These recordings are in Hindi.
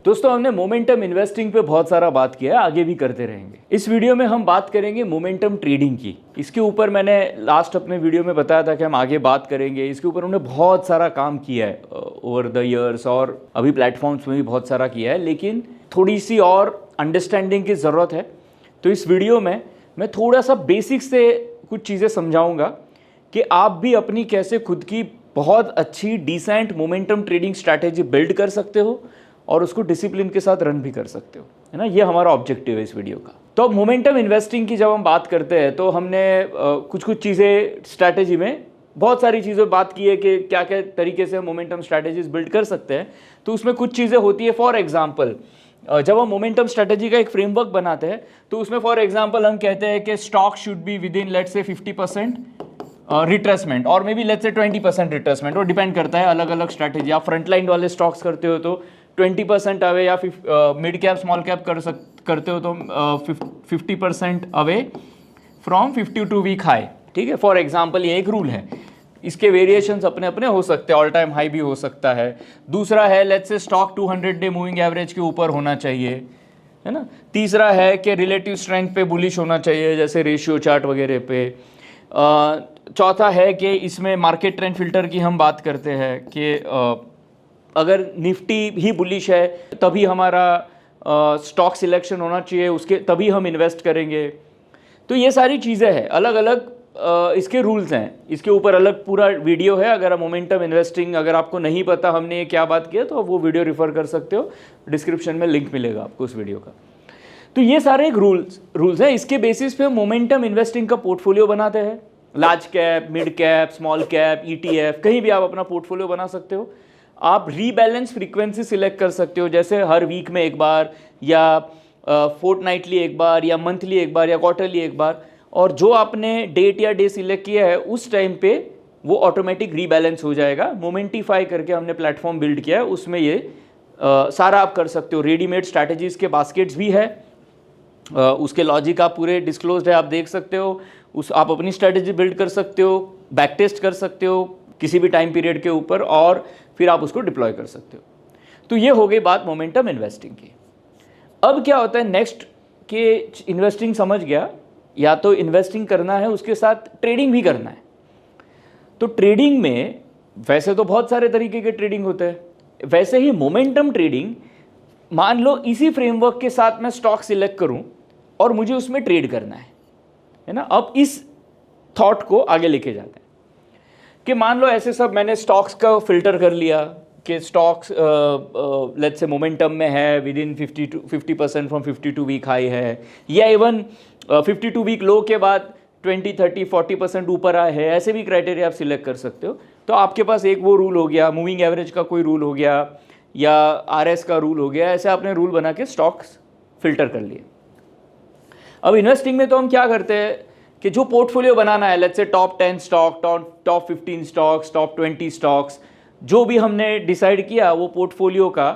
दोस्तों हमने मोमेंटम इन्वेस्टिंग पे बहुत सारा बात किया है, आगे भी करते रहेंगे। इस वीडियो में हम बात करेंगे मोमेंटम ट्रेडिंग की। इसके ऊपर मैंने लास्ट अपने वीडियो में बताया था कि हम आगे बात करेंगे। इसके ऊपर हमने बहुत सारा काम किया है ओवर द ईयर्स और अभी प्लेटफॉर्म्स में भी बहुत सारा किया है, लेकिन थोड़ी सी और अंडरस्टैंडिंग की ज़रूरत है। तो इस वीडियो में मैं थोड़ा सा बेसिक से कुछ चीज़ें समझाऊंगा कि आप भी अपनी कैसे खुद की बहुत अच्छी decent momentum trading strategy build कर सकते हो और उसको डिसिप्लिन के साथ रन भी कर सकते हो, है ना। ये हमारा ऑब्जेक्टिव है इस वीडियो का। तो मोमेंटम इन्वेस्टिंग की जब हम बात करते हैं तो हमने कुछ चीज़ें स्ट्रैटेजी में बहुत सारी चीज़ों बात की है कि क्या क्या तरीके से हम मोमेंटम स्ट्रैटेजीज बिल्ड कर सकते हैं। तो उसमें कुछ चीज़ें होती है, फॉर एग्जांपल जब हम मोमेंटम स्ट्रैटेजी का एक फ्रेमवर्क बनाते हैं तो उसमें फॉर एग्जांपल हम कहते हैं कि stock should be with in let's say 50% retracement और may be let's say 20% retracement. वो डिपेंड करता है अलग अलग स्ट्रैटेजी। आप फ्रंटलाइन वाले स्टॉक्स करते हो तो 20% अवे, या मिड कैप स्मॉल कैप करते हो तो 50% अवे फ्रॉम 52 वीक हाई, ठीक है। फॉर एग्जांपल ये एक रूल है। इसके वेरिएशंस अपने अपने हो सकते हैं, ऑल टाइम हाई भी हो सकता है। दूसरा है let's say stock 200 day moving average के ऊपर होना चाहिए, है ना। तीसरा है कि रिलेटिव स्ट्रेंथ पे बुलिश होना चाहिए, जैसे रेशियो चार्ट वगैरह पे। चौथा है कि इसमें मार्केट ट्रेंड फिल्टर की हम बात करते हैं कि अगर निफ्टी ही बुलिश है तभी हमारा स्टॉक सिलेक्शन होना चाहिए, उसके तभी हम इन्वेस्ट करेंगे। तो ये सारी चीज़ें हैं, अलग अलग इसके रूल्स हैं। इसके ऊपर अलग पूरा वीडियो है। अगर मोमेंटम इन्वेस्टिंग अगर आपको नहीं पता हमने ये क्या बात किया तो आप वो वीडियो रिफ़र कर सकते हो, डिस्क्रिप्शन में लिंक मिलेगा आपको उस वीडियो का। तो ये सारे एक रूल्स हैं। इसके बेसिस पे मोमेंटम इन्वेस्टिंग का पोर्टफोलियो बनाते हैं। Large cap, mid cap, small cap, ETF, कहीं भी आप अपना पोर्टफोलियो बना सकते हो। आप रीबैलेंस फ्रीक्वेंसी सिलेक्ट कर सकते हो, जैसे हर वीक में एक बार, या फोर्टनाइटली एक बार, या मंथली एक बार, या क्वार्टरली एक बार। और जो आपने डेट या डे सिलेक्ट किया है उस टाइम पे वो ऑटोमेटिक रीबैलेंस हो जाएगा। मोमेंटिफाई करके हमने प्लेटफॉर्म बिल्ड किया है, उसमें ये सारा आप कर सकते हो। रेडीमेड स्ट्रैटेजीज के बास्केट्स भी है, उसके लॉजिक आप पूरे डिस्क्लोज्ड है, आप देख सकते हो। आप अपनी स्ट्रैटेजी बिल्ड कर सकते हो, बैक टेस्ट कर सकते हो किसी भी टाइम पीरियड के ऊपर, और फिर आप उसको डिप्लॉय कर सकते हो। तो ये हो गई बात मोमेंटम इन्वेस्टिंग की। अब क्या होता है नेक्स्ट कि इन्वेस्टिंग समझ गया, या तो इन्वेस्टिंग करना है उसके साथ ट्रेडिंग भी करना है। तो ट्रेडिंग में वैसे तो बहुत सारे तरीके के ट्रेडिंग होते हैं, वैसे ही मोमेंटम ट्रेडिंग, मान लो इसी फ्रेमवर्क के साथ मैं स्टॉक सिलेक्ट करूं और मुझे उसमें ट्रेड करना है ना। अब इस थॉट को आगे लेके जाते हैं कि मान लो ऐसे सब मैंने स्टॉक्स का फिल्टर कर लिया कि स्टॉक्स लेट्स से मोमेंटम में है, within 50% from 52 week high है, या इवन 52 वीक लो के बाद 20, 30, 40% ऊपर आए हैं। ऐसे भी क्राइटेरिया आप सिलेक्ट कर सकते हो। तो आपके पास एक वो रूल हो गया, मूविंग एवरेज का कोई रूल हो गया, या RS का रूल हो गया। ऐसे आपने रूल बना के स्टॉक्स फिल्टर कर लिए। अब इन्वेस्टिंग में तो हम क्या करते हैं कि जो पोर्टफोलियो बनाना है, let's say top 10 stock, top 15 stocks, top 20 stocks, जो भी हमने डिसाइड किया वो पोर्टफोलियो का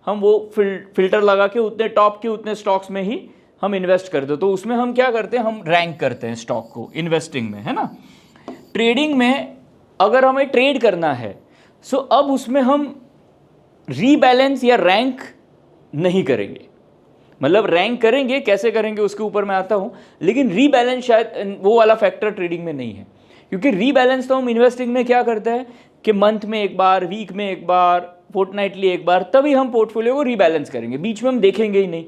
हम वो फिल्टर लगा के उतने टॉप के उतने स्टॉक्स में ही हम इन्वेस्ट करते हैं। तो उसमें हम क्या करते हैं, हम रैंक करते हैं स्टॉक को इन्वेस्टिंग में, है ना। ट्रेडिंग में अगर हमें ट्रेड करना है सो अब उसमें हम रीबैलेंस या रैंक नहीं करेंगे। मतलब रैंक करेंगे, कैसे करेंगे उसके ऊपर मैं आता हूं, लेकिन रीबैलेंस शायद वो वाला फैक्टर ट्रेडिंग में नहीं है। क्योंकि रीबैलेंस तो हम इन्वेस्टिंग में क्या करते हैं कि मंथ में एक बार, वीक में एक बार, फोर्टनाइटली एक बार, तभी हम पोर्टफोलियो को रीबैलेंस करेंगे, बीच में हम देखेंगे ही नहीं।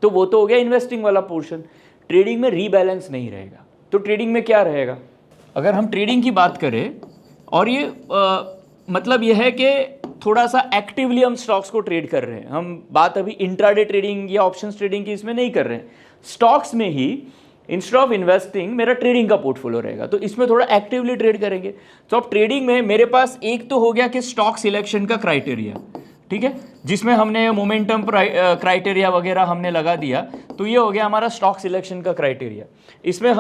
तो वो तो हो गया इन्वेस्टिंग वाला पोर्शन। ट्रेडिंग में रीबैलेंस नहीं रहेगा। तो ट्रेडिंग में क्या रहेगा, अगर हम ट्रेडिंग की बात करें, और ये मतलब ये है कि थोड़ा सा एक्टिवली हम स्टॉक्स को ट्रेड कर रहे हैं। हम बात अभी इंट्राडे ट्रेडिंग या ऑप्शंस ट्रेडिंग की इसमें नहीं कर रहे हैं। स्टॉक्स में ही इंस्टेड ऑफ इन्वेस्टिंग मेरा ट्रेडिंग का पोर्टफोलियो रहेगा, तो इसमें थोड़ा एक्टिवली ट्रेड करेंगे। तो अब ट्रेडिंग में मेरे पास एक तो हो गया कि स्टॉक सिलेक्शन का क्राइटेरिया, ठीक है, जिसमें हमने मोमेंटम क्राइटेरिया वगैरह हमने लगा दिया। तो ये हो गया हमारा स्टॉक सिलेक्शन का क्राइटेरिया। इसमें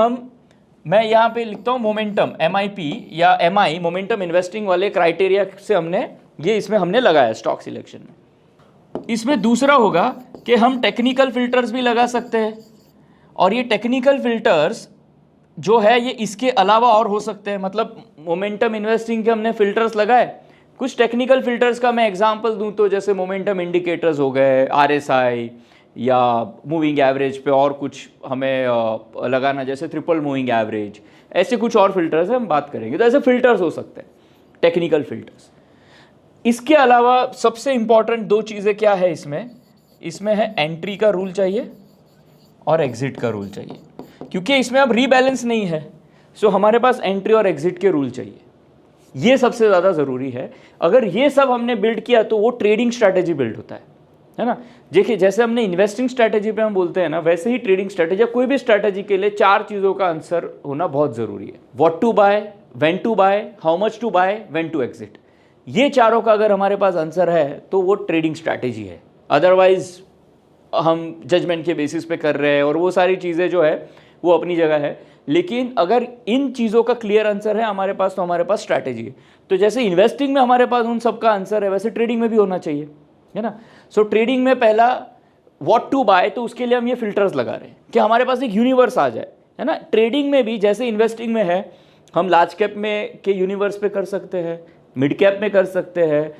मैं यहाँ पे लिखता हूँ मोमेंटम, MIP या MI, मोमेंटम इन्वेस्टिंग वाले क्राइटेरिया से इसमें हमने लगाया स्टॉक सिलेक्शन में। इसमें दूसरा होगा कि हम टेक्निकल फिल्टर्स भी लगा सकते हैं, और ये टेक्निकल फिल्टर्स जो है ये इसके अलावा और हो सकते हैं। मतलब मोमेंटम इन्वेस्टिंग के हमने फिल्टर्स लगाए, कुछ टेक्निकल फिल्टर्स का मैं एग्जांपल दूं तो जैसे मोमेंटम इंडिकेटर्स हो गए, RSI या मूविंग एवरेज पे और कुछ हमें लगाना, जैसे ट्रिपल मूविंग एवरेज, ऐसे कुछ और फिल्टर्स है, हम बात करेंगे। तो ऐसे फिल्टर्स हो सकते हैं, टेक्निकल फिल्टर्स। इसके अलावा सबसे इंपॉर्टेंट दो चीज़ें क्या है इसमें है एंट्री का रूल चाहिए और एग्जिट का रूल चाहिए, क्योंकि इसमें अब रीबैलेंस नहीं है, सो हमारे पास एंट्री और एग्जिट के रूल चाहिए। ये सबसे ज़्यादा ज़रूरी है। अगर ये सब हमने बिल्ड किया तो वो ट्रेडिंग स्ट्रैटेजी बिल्ड होता है ना। देखिए, जैसे हमने इन्वेस्टिंग स्ट्रैटेजी पे हम बोलते हैं ना, वैसे ही ट्रेडिंग स्ट्रैटेजी, कोई भी स्ट्रैटेजी के लिए 4 चीज़ों का आंसर होना बहुत ज़रूरी है। What to buy, when to buy, how much to buy, when to exit. ये चारों का अगर हमारे पास आंसर है तो वो ट्रेडिंग स्ट्रैटेजी है। अदरवाइज हम जजमेंट के बेसिस पे कर रहे हैं और वो सारी चीज़ें जो है वो अपनी जगह है, लेकिन अगर इन चीज़ों का क्लियर आंसर है हमारे पास तो हमारे पास स्ट्रैटेजी है। तो जैसे इन्वेस्टिंग में हमारे पास उन सब का आंसर है, वैसे ट्रेडिंग में भी होना चाहिए, है ना। सो ट्रेडिंग में पहला व्हाट टू बाय, तो उसके लिए हम ये फिल्टर्स लगा रहे हैं कि हमारे पास एक यूनिवर्स आ जाए, है ना। ट्रेडिंग में भी जैसे इन्वेस्टिंग में है, हम लार्ज कैप में के यूनिवर्स पे कर सकते हैं, मिड कैप में कर सकते हैं,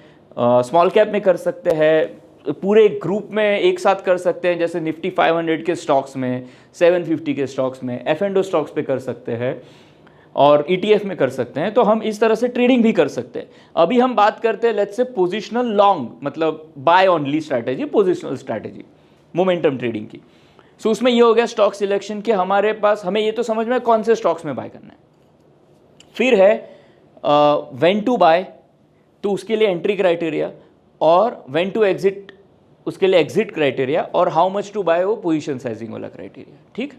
स्मॉल कैप में कर सकते हैं, पूरे ग्रुप में एक साथ कर सकते हैं, जैसे निफ्टी 500 के स्टॉक्स में, 750 के स्टॉक्स में, F&O स्टॉक्स पे कर सकते हैं और ETF में कर सकते हैं। तो हम इस तरह से ट्रेडिंग भी कर सकते हैं। अभी हम बात करते हैं लेट्स से पोजिशनल लॉन्ग, मतलब buy only strategy, positional strategy, momentum trading की। सो उसमें ये हो गया स्टॉक सिलेक्शन के हमारे पास, हमें ये तो समझ में कौन से स्टॉक्स में बाय करना है। फिर है व्हेन टू बाय, तो उसके लिए एंट्री क्राइटेरिया, और व्हेन टू एग्जिट उसके लिए एग्जिट क्राइटेरिया, और हाउ मच टू बाय वो पोजीशन साइजिंग वाला क्राइटेरिया। ठीक,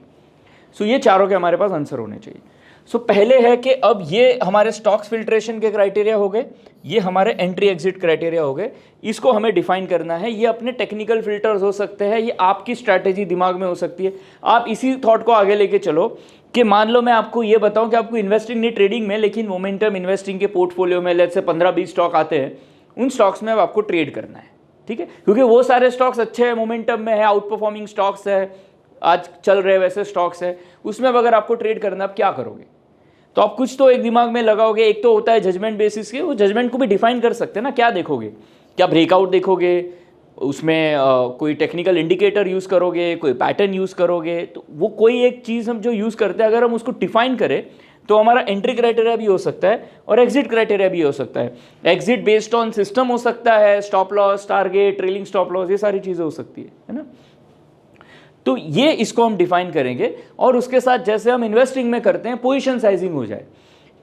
सो ये चारों के हमारे पास आंसर होने चाहिए। सो पहले है कि अब ये हमारे स्टॉक्स फिल्ट्रेशन के क्राइटेरिया हो गए, ये हमारे एंट्री एग्जिट क्राइटेरिया हो गए, इसको हमें डिफाइन करना है। ये अपने टेक्निकल फिल्टर्स हो सकते हैं, ये आपकी स्ट्रैटेजी दिमाग में हो सकती है। आप इसी थॉट को आगे लेके चलो कि मान लो मैं आपको ये बताऊं कि आपको इन्वेस्टिंग नहीं ट्रेडिंग में, लेकिन मोमेंटम इन्वेस्टिंग के पोर्टफोलियो में लेट्स से 15-20 स्टॉक आते हैं, उन स्टॉक्स में अब आपको ट्रेड करना है। ठीक है, क्योंकि वो सारे स्टॉक्स अच्छे हैं, मोमेंटम में है, आउट परफॉर्मिंग स्टॉक्स है, आज चल रहे वैसे स्टॉक्स है, उसमें अब अगर आपको ट्रेड करना, आप क्या करोगे? तो आप कुछ तो एक दिमाग में लगाओगे। एक तो होता है जजमेंट बेसिस के, वो जजमेंट को भी डिफाइन कर सकते हैं ना, क्या देखोगे? क्या ब्रेकआउट देखोगे, उसमें कोई टेक्निकल इंडिकेटर यूज़ करोगे, कोई पैटर्न यूज़ करोगे? तो वो कोई एक चीज़ हम जो यूज़ करते हैं, अगर हम उसको डिफाइन करें तो हमारा एंट्री क्राइटेरिया भी हो सकता है और एग्जिट क्राइटेरिया भी हो सकता है। एग्जिट बेस्ड ऑन सिस्टम हो सकता है, stop loss, target, trailing stop loss, ये सारी चीज़ें हो सकती है ना। तो ये इसको हम डिफाइन करेंगे, और उसके साथ जैसे हम इन्वेस्टिंग में करते हैं पोजीशन साइजिंग हो जाए,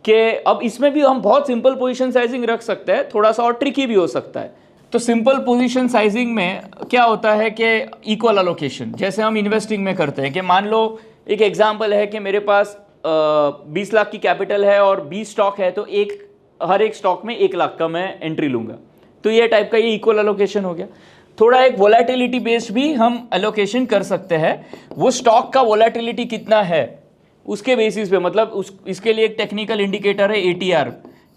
कि अब इसमें भी हम बहुत सिंपल पोजीशन साइजिंग रख सकते हैं, थोड़ा सा और ट्रिकी भी हो सकता है। तो सिंपल पोजीशन साइजिंग में क्या होता है कि इक्वल अलोकेशन, जैसे हम इन्वेस्टिंग में करते हैं कि मान लो एक एग्जांपल है कि मेरे पास 20 लाख की कैपिटल है और 20 स्टॉक है, तो हर एक स्टॉक में 1 लाख का मैं एंट्री लूँगा। तो ये टाइप का ये इक्वल अलोकेशन हो गया। थोड़ा एक वोलेटिलिटी बेस्ड भी हम एलोकेशन कर सकते हैं, वो स्टॉक का वोलेटिलिटी कितना है उसके बेसिस पे, मतलब इसके लिए एक टेक्निकल इंडिकेटर है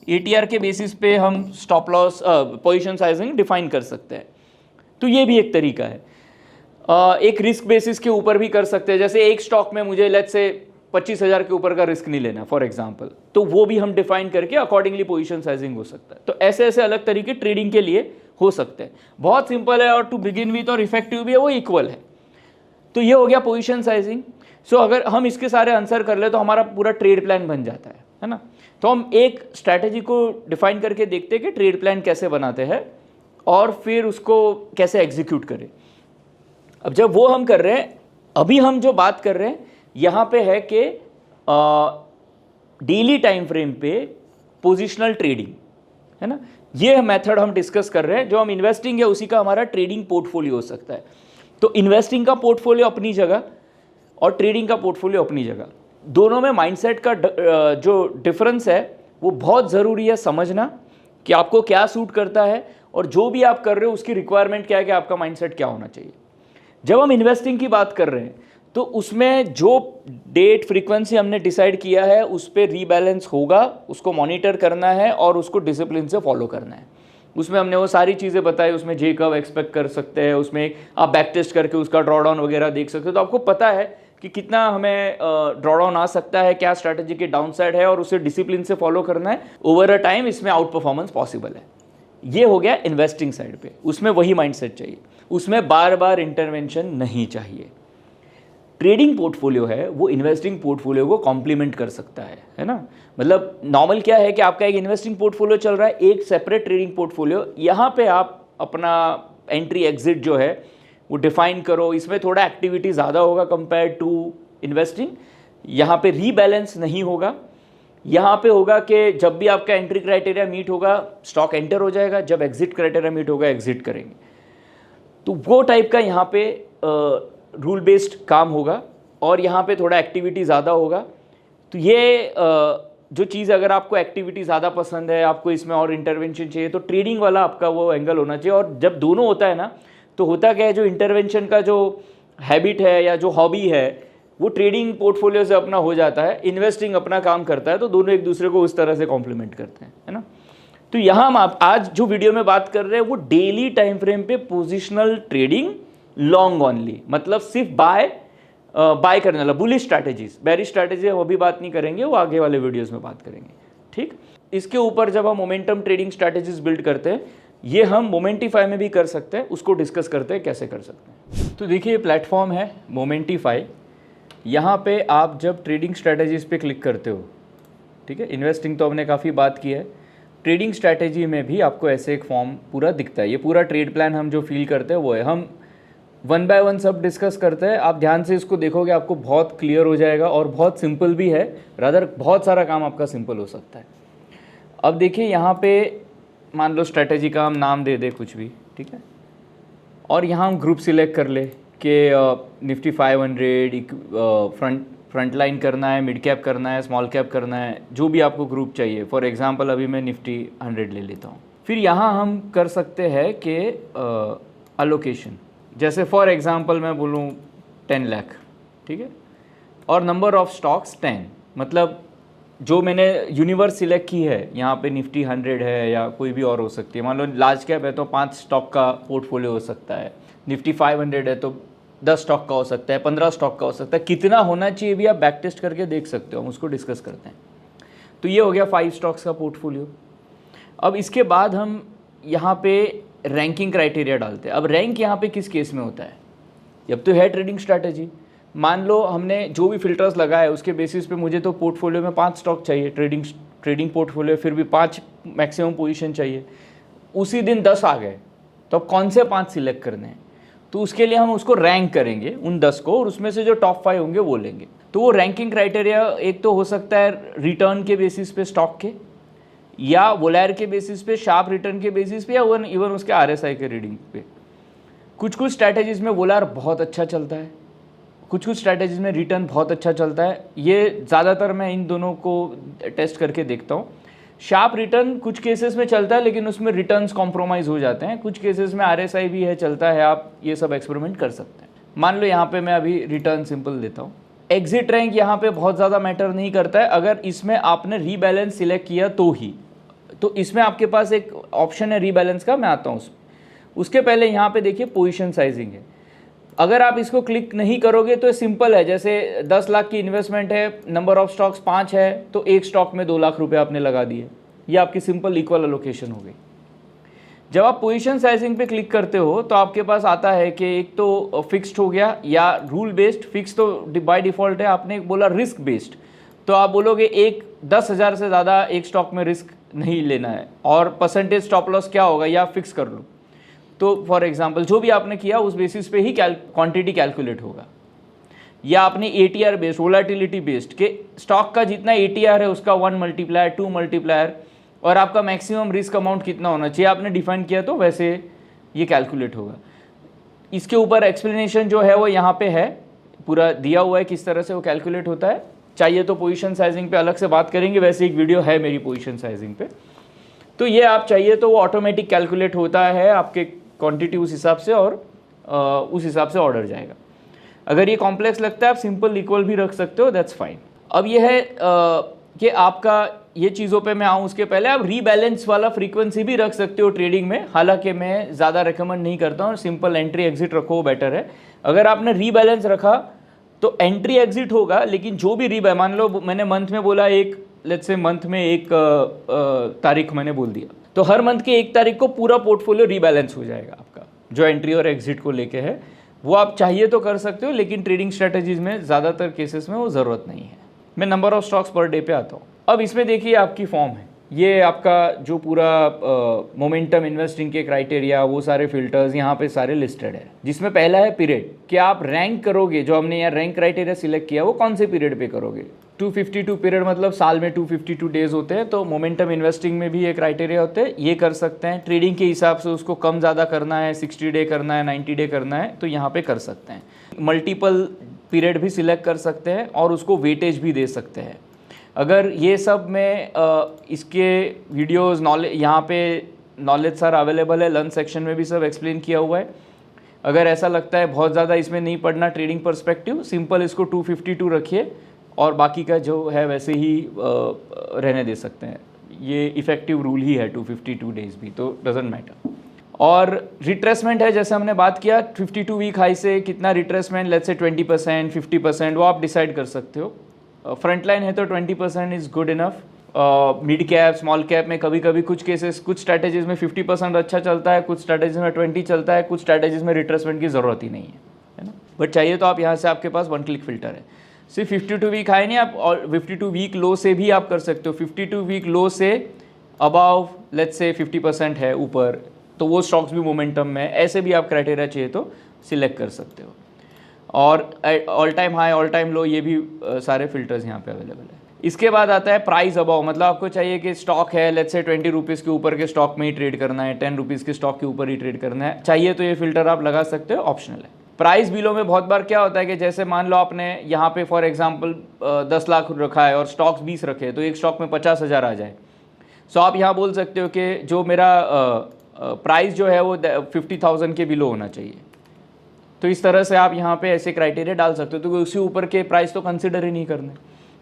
ATR के बेसिस पे हम stop loss position sizing define कर सकते हैं। तो ये भी एक तरीका है। एक रिस्क बेसिस के ऊपर भी कर सकते हैं, जैसे एक स्टॉक में मुझे लेट्स से 25,000 के ऊपर का रिस्क नहीं लेना फॉर एग्जांपल, तो वो भी हम डिफाइन करके अकॉर्डिंगली पोजीशन साइजिंग हो सकता है। तो ऐसे ऐसे अलग तरीके ट्रेडिंग के लिए हो सकते हैं। बहुत सिंपल है और टू बिगिन विथ और इफेक्टिव भी है, वो इक्वल है। तो ये हो गया पोजीशन साइजिंग। सो अगर हम इसके सारे आंसर कर ले तो हमारा पूरा ट्रेड प्लान बन जाता है ना। तो हम एक स्ट्रैटेजी को डिफाइन करके देखते हैं कि ट्रेड प्लान कैसे बनाते हैं और फिर उसको कैसे एग्जीक्यूट करें। अब जब वो हम कर रहे हैं, अभी हम जो बात कर रहे हैं यहाँ पे है कि डेली टाइम फ्रेम पे पोजिशनल ट्रेडिंग, है ना। ये मेथड हम डिस्कस कर रहे हैं। जो हम इन्वेस्टिंग है उसी का हमारा ट्रेडिंग पोर्टफोलियो हो सकता है। तो इन्वेस्टिंग का पोर्टफोलियो अपनी जगह और ट्रेडिंग का पोर्टफोलियो अपनी जगह, दोनों में माइंडसेट का जो डिफरेंस है वो बहुत ज़रूरी है समझना कि आपको क्या सूट करता है और जो भी आप कर रहे हो उसकी रिक्वायरमेंट क्या है कि आपका माइंडसेट क्या होना चाहिए। जब हम इन्वेस्टिंग की बात कर रहे हैं तो उसमें जो डेट फ्रीक्वेंसी हमने डिसाइड किया है उस पर रीबैलेंस होगा, उसको मॉनिटर करना है और उसको डिसिप्लिन से फॉलो करना है। उसमें हमने वो सारी चीज़ें बताई, उसमें जे कब एक्सपेक्ट कर सकते हैं, उसमें आप बैक टेस्ट करके उसका ड्रॉडाउन वगैरह देख सकते हो, तो आपको पता है कि कितना हमें ड्रॉडाउन आ सकता है, क्या स्ट्रैटेजी के डाउन साइड है और उसे डिसिप्लिन से फॉलो करना है। ओवर अ टाइम इसमें आउट परफॉर्मेंस पॉसिबल है। ये हो गया इन्वेस्टिंग साइड पे, उसमें वही माइंडसेट चाहिए, उसमें बार बार इंटरवेंशन नहीं चाहिए। ट्रेडिंग पोर्टफोलियो है वो इन्वेस्टिंग पोर्टफोलियो को कॉम्प्लीमेंट कर सकता है ना। मतलब नॉर्मल क्या है कि आपका एक इन्वेस्टिंग पोर्टफोलियो चल रहा है, एक सेपरेट ट्रेडिंग पोर्टफोलियो, यहाँ पे आप अपना एंट्री एग्जिट जो है वो डिफाइन करो। इसमें थोड़ा एक्टिविटी ज़्यादा होगा कंपेयर टू इन्वेस्टिंग। यहाँ पे रीबैलेंस नहीं होगा, यहाँ पे होगा कि जब भी आपका एंट्री क्राइटेरिया मीट होगा स्टॉक एंटर हो जाएगा, जब एग्जिट क्राइटेरिया मीट होगा एग्जिट करेंगे। तो वो टाइप का यहाँ पे रूल बेस्ड काम होगा और यहाँ पे थोड़ा एक्टिविटी ज़्यादा होगा। तो ये जो चीज़, अगर आपको एक्टिविटी ज़्यादा पसंद है, आपको इसमें और इंटरवेंशन चाहिए, तो ट्रेडिंग वाला आपका वो एंगल होना चाहिए। और जब दोनों होता है ना, तो होता क्या है, जो इंटरवेंशन का जो हैबिट है या जो हॉबी है वो ट्रेडिंग पोर्टफोलियो से अपना हो जाता है, इन्वेस्टिंग अपना काम करता है, तो दोनों एक दूसरे को उस तरह से कॉम्प्लीमेंट करते हैं, है ना। तो यहाँ हम आज जो वीडियो में बात कर रहे हैं वो डेली टाइम फ्रेम पे पोजिशनल ट्रेडिंग लॉन्ग ओनली, मतलब सिर्फ बाय करने वाला, बुलिश स्ट्रैटेजीज, बेरिश स्ट्रैटेजी वो भी बात नहीं करेंगे, वो आगे वाले वीडियोस में बात करेंगे, ठीक। इसके ऊपर जब हम मोमेंटम ट्रेडिंग स्ट्रैटेजीज बिल्ड करते हैं, ये हम मोमेंटिफाई में भी कर सकते हैं, उसको डिस्कस करते हैं कैसे कर सकते हैं। तो देखिए ये प्लेटफॉर्म है मोमेंटिफाई, यहाँ पे आप जब ट्रेडिंग स्ट्रैटेजीज पे क्लिक करते हो, ठीक है, इन्वेस्टिंग तो हमने काफ़ी बात की है, ट्रेडिंग स्ट्रैटेजी में भी आपको ऐसे एक फॉर्म पूरा दिखता है। ये पूरा ट्रेड प्लान हम जो फील करते हैं वो है, हम वन बाय वन सब डिस्कस करते हैं। आप ध्यान से इसको देखोगे आपको बहुत क्लियर हो जाएगा और बहुत सिंपल भी है, रादर बहुत सारा काम आपका सिंपल हो सकता है। अब देखिए यहाँ पे मान लो स्ट्रैटेजी का हम नाम दे दे कुछ भी, ठीक है, और यहाँ हम ग्रुप सिलेक्ट कर ले कि निफ्टी 500 फ्रंट लाइन करना है, मिड कैप करना है, स्मॉल कैप करना है, जो भी आपको ग्रुप चाहिए। फॉर एग्जांपल अभी मैं निफ्टी 100 ले लेता हूँ। फिर यहाँ हम कर सकते हैं कि अलोकेशन, जैसे फॉर एग्जांपल मैं बोलूँ 10 लाख, ठीक है, और नंबर ऑफ स्टॉक्स 10, मतलब जो मैंने यूनिवर्स सिलेक्ट की है, यहाँ पे निफ्टी 100 है या कोई भी और हो सकती है। मान लो लार्ज कैप है तो 5 स्टॉक का पोर्टफोलियो हो सकता है, निफ्टी 500 है तो 10 स्टॉक का हो सकता है, 15 स्टॉक का हो सकता है। कितना होना चाहिए भी आप बैक टेस्ट करके देख सकते हो, हम उसको डिस्कस करते हैं। तो ये हो गया 5 स्टॉक्स का पोर्टफोलियो। अब इसके बाद हम यहाँ पे रैंकिंग क्राइटेरिया डालते हैं। अब रैंक यहाँ पे किस केस में होता है, जब तो है ट्रेडिंग स्ट्रैटेजी, मान लो हमने जो भी फिल्टर्स लगाए उसके बेसिस पे मुझे तो पोर्टफोलियो में 5 स्टॉक चाहिए, ट्रेडिंग पोर्टफोलियो, फिर भी 5 मैक्सिमम पोजीशन चाहिए। उसी दिन 10 आ गए, तो अब कौन से 5 सिलेक्ट करने हैं, तो उसके लिए हम उसको रैंक करेंगे उन 10 को, और उसमें से जो टॉप 5 होंगे वो लेंगे। तो वो रैंकिंग क्राइटेरिया एक तो हो सकता है रिटर्न के बेसिस पे स्टॉक के, या वोलैर के बेसिस पे, शार्प रिटर्न के बेसिस पे, या इवन उसके RSI के रीडिंग पे। कुछ स्ट्रैटेजीज में वोलैर बहुत अच्छा चलता है, कुछ स्ट्रैटेजीज में रिटर्न बहुत अच्छा चलता है। ये ज़्यादातर मैं इन दोनों को टेस्ट करके देखता हूँ। शार्प रिटर्न कुछ केसेस में चलता है लेकिन उसमें रिटर्न्स कॉम्प्रोमाइज़ हो जाते हैं, कुछ केसेस में RSI भी है चलता है, आप ये सब एक्सपेरिमेंट कर सकते हैं। मान लो यहाँ पे मैं अभी रिटर्न सिंपल देता हूँ। एग्जिट रैंक यहाँ पे बहुत ज़्यादा मैटर नहीं करता है, अगर इसमें आपने रीबैलेंस सिलेक्ट किया तो ही। तो इसमें आपके पास एक ऑप्शन है रीबैलेंस का, मैं आता हूँ उसके पहले यहाँ पे देखिए पोजीशन साइजिंग है। अगर आप इसको क्लिक नहीं करोगे तो सिंपल है, जैसे 10 लाख की इन्वेस्टमेंट है, नंबर ऑफ स्टॉक्स 5 है, तो एक स्टॉक में 2 लाख रुपए आपने लगा दिए, ये आपकी सिंपल इक्वल एलोकेशन हो गई। जब आप पोजीशन साइजिंग पे क्लिक करते हो तो आपके पास आता है कि एक तो फिक्स्ड हो गया या रूल बेस्ड। फिक्स तो बाय डिफ़ॉल्ट है, आपने बोला रिस्क बेस्ड, तो आप बोलोगे 10,000 से ज़्यादा एक स्टॉक में रिस्क नहीं लेना है, और परसेंटेज स्टॉप लॉस क्या होगा या फिक्स कर लो। तो फॉर एग्जांपल जो भी आपने किया उस बेसिस पे ही क्वांटिटी कैलकुलेट होगा। या आपने ATR बेस्ड, वोलेटिलिटी बेस्ड, के स्टॉक का जितना ATR है उसका 1 मल्टीप्लायर 2 मल्टीप्लायर, और आपका मैक्सिमम रिस्क अमाउंट कितना होना चाहिए आपने डिफाइन किया, तो वैसे ये कैलकुलेट होगा। इसके ऊपर एक्सप्लेनेशन जो है वो यहाँ पे है, पूरा दिया हुआ है किस तरह से वो कैलकुलेट होता है। चाहिए तो पोजीशन साइजिंग पे अलग से बात करेंगे, वैसे एक वीडियो है मेरी पोजीशन साइजिंग पे। तो ये आप चाहिए तो वो ऑटोमेटिक कैलकुलेट होता है आपके क्वांटिटी उस हिसाब से, और उस हिसाब से ऑर्डर जाएगा। अगर ये कॉम्प्लेक्स लगता है आप सिंपल इक्वल भी रख सकते हो, दैट्स फाइन। अब ये है कि आपका ये चीज़ों पे मैं आऊँ उसके पहले आप रीबैलेंस वाला फ्रीक्वेंसी भी रख सकते हो ट्रेडिंग में, हालांकि मैं ज़्यादा रिकमेंड नहीं करता हूँ, सिंपल एंट्री एग्जिट रखो वो बेटर है। अगर आपने रीबैलेंस रखा तो एंट्री एग्जिट होगा, लेकिन जो भी मान लो मैंने मंथ में बोला एक, लेट्स से मंथ में एक तारीख मैंने बोल दिया, तो हर मंथ की 1 तारीख को पूरा पोर्टफोलियो रीबैलेंस हो जाएगा आपका, जो एंट्री और एग्जिट को लेके है। वो आप चाहिए तो कर सकते हो, लेकिन ट्रेडिंग स्ट्रेटजीज में ज़्यादातर केसेस में वो ज़रूरत नहीं है। मैं number of stocks per day पे आता हूँ। अब इसमें देखिए आपकी फॉर्म है, ये आपका जो पूरा मोमेंटम इन्वेस्टिंग के क्राइटेरिया, वो सारे फिल्टर्स यहाँ पे सारे लिस्टेड है। जिसमें पहला है पीरियड, कि आप रैंक करोगे, जो हमने यहाँ रैंक क्राइटेरिया सिलेक्ट किया वो कौन से पीरियड पे करोगे। 252 पीरियड मतलब साल में 252 डेज होते हैं, तो मोमेंटम इन्वेस्टिंग में भी ये क्राइटेरिया होते हैं, ये कर सकते हैं। ट्रेडिंग के हिसाब से उसको कम ज़्यादा करना है, 60 डे करना है, 90 डे करना है, तो यहाँ पे कर सकते हैं। मल्टीपल पीरियड भी सिलेक्ट कर सकते हैं और उसको वेटेज भी दे सकते हैं। अगर ये सब में इसके वीडियोस नॉलेज यहाँ पे नॉलेज सारा अवेलेबल है, लर्न सेक्शन में भी सब एक्सप्लेन किया हुआ है। अगर ऐसा लगता है बहुत ज़्यादा इसमें नहीं पढ़ना ट्रेडिंग पर्सपेक्टिव, सिंपल इसको 252 रखिए और बाकी का जो है वैसे ही रहने दे सकते हैं। ये इफ़ेक्टिव रूल ही है 252 डेज भी, तो डजेंट मैटर। और रिट्रेसमेंट है, जैसे हमने बात किया 52 वीक हाई से कितना रिट्रेसमेंट, लेट्स से 20%, 50%, वो आप डिसाइड कर सकते हो। फ्रंट लाइन है तो 20% is good enough. Mid cap, small cap में कभी कभी कुछ केसेस, कुछ स्ट्रैटेजीज में 50% अच्छा चलता है, कुछ स्ट्रैटेजीज में 20 चलता है, कुछ स्ट्रैटेजीज में रिट्रेसमेंट की ज़रूरत ही नहीं है ना। बट चाहिए तो आप यहाँ से, आपके पास 1 क्लिक फिल्टर है। सिर्फ 52 वीक हाई नहीं, आप और 52 वीक लो से भी आप कर सकते हो। 52 वीक लो से अबाव लेट्स से 50% है ऊपर, तो वो स्टॉक्स भी मोमेंटम में, ऐसे भी आप क्राइटेरिया चाहिए तो सिलेक्ट कर सकते हो। और all time high, all time low, ये भी सारे फिल्टर्स यहाँ पे अवेलेबल है। इसके बाद आता है प्राइस अबाव, मतलब आपको चाहिए कि स्टॉक है लेट्स से 20 रुपीज़ के ऊपर के स्टॉक में ही ट्रेड करना है, 10 रुपीज़ के स्टॉक के ऊपर ही ट्रेड करना है, चाहिए तो ये फिल्टर आप लगा सकते हो, ऑप्शनल है। प्राइस बिलो में बहुत बार क्या होता है कि जैसे मान लो आपने यहाँ पे फॉर एग्जांपल 10 लाख रखा है और स्टॉक्स 20 रखे, तो एक स्टॉक में 50,000 आ जाए। सो आप यहाँ बोल सकते हो कि जो मेरा प्राइस जो है वो 50,000 के बिलो होना चाहिए। तो इस तरह से आप यहाँ पे ऐसे क्राइटेरिया डाल सकते हो, तो उससे ऊपर के प्राइस तो कंसिडर ही नहीं करने।